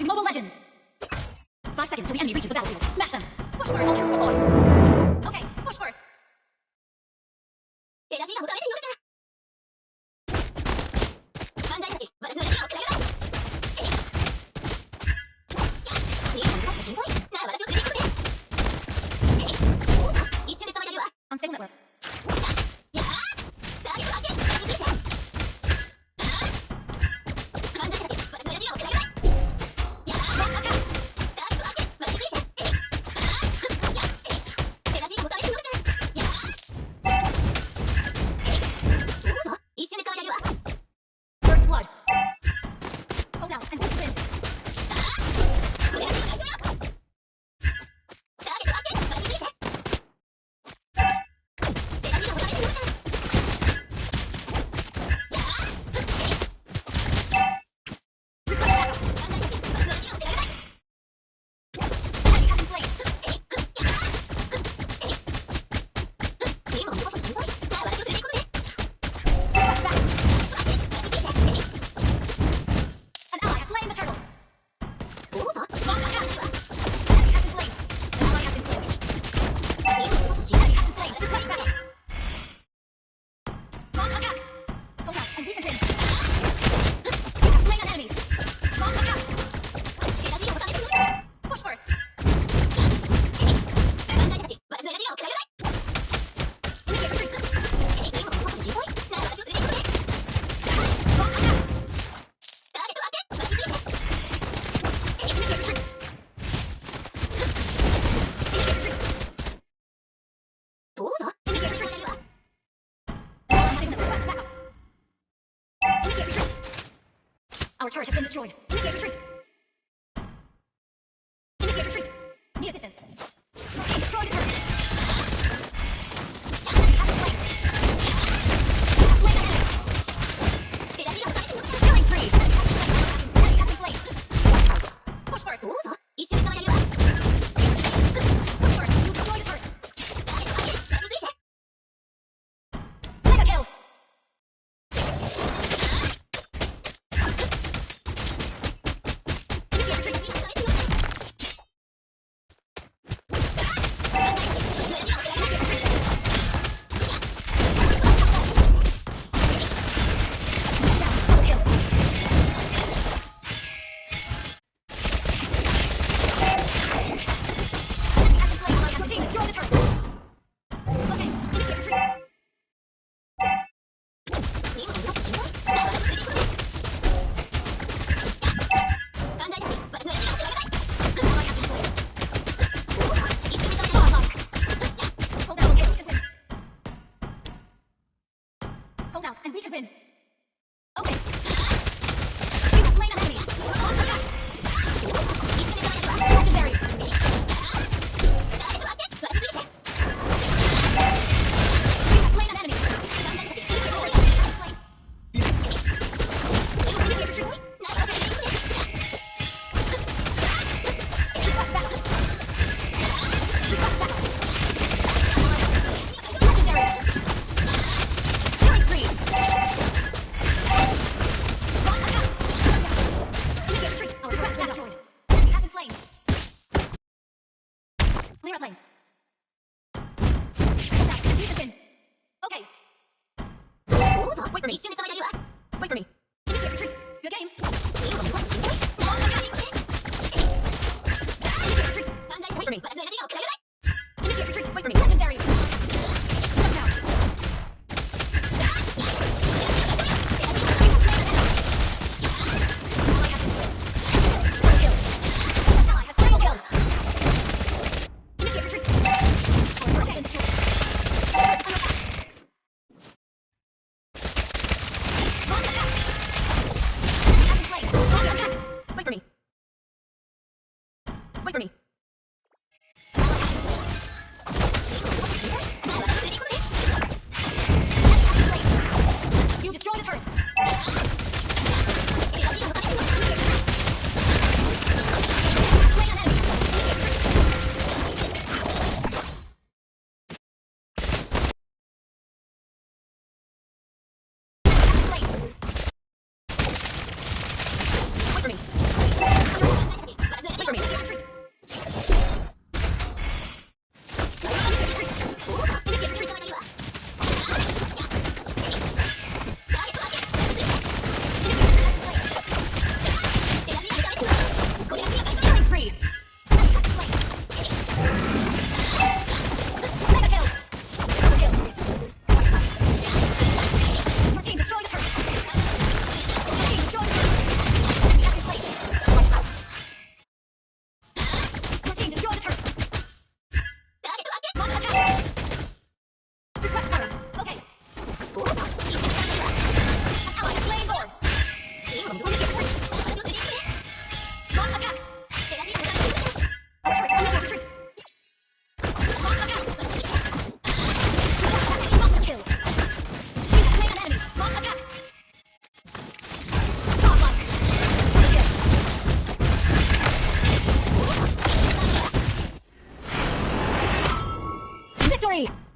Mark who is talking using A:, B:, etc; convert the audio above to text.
A: to Mobile Legends! 5 seconds till the enemy reaches the battlefield. Smash them! Push for all troops deployed! Okay, push first! エナジーが持たれているのさバンダイたち、私のエナジーをくれる兄さんが心配なら私を連れてくれ一瞬で騒ぎ上げは Unstable network やあターゲット発見逃げてバンダイたち、私のエナジーをくれるやあ赤ターゲット発見逃げてやエナジーが持たれているのさやあ一瞬で騒ぎ上げは First blood Hold down and quick win Our turret has been destroyed. Initiate retreat. Initiate retreat. Need assistance. Destroy the turret. Enemy has been slain. Slay the enemy. Killing spree. Enemy has been slain. Push first. 一瞬で騒ぎ上げは Push first. You destroy the turret. Mega kill. And we could win. Okay. We have slain an enemy. Legendary. We have slain an enemy. Initiate retreat. Request backup. Request backup. Legendary. Killing spree. Initiate retreat. Our quest has been destroyed. Enemy has been slain. Clear up lanes. Hold back. Defuse the pin. Okay. Wait for me. Wait for me. Initiate retreat. Good game. Initiate retreat. Wait for me. Initiate retreat. Wait for me. Legendary. Shut down. Ally has triple kill. Initiate retreat. Protect him. Launch attack. Enemy has been slain. victory!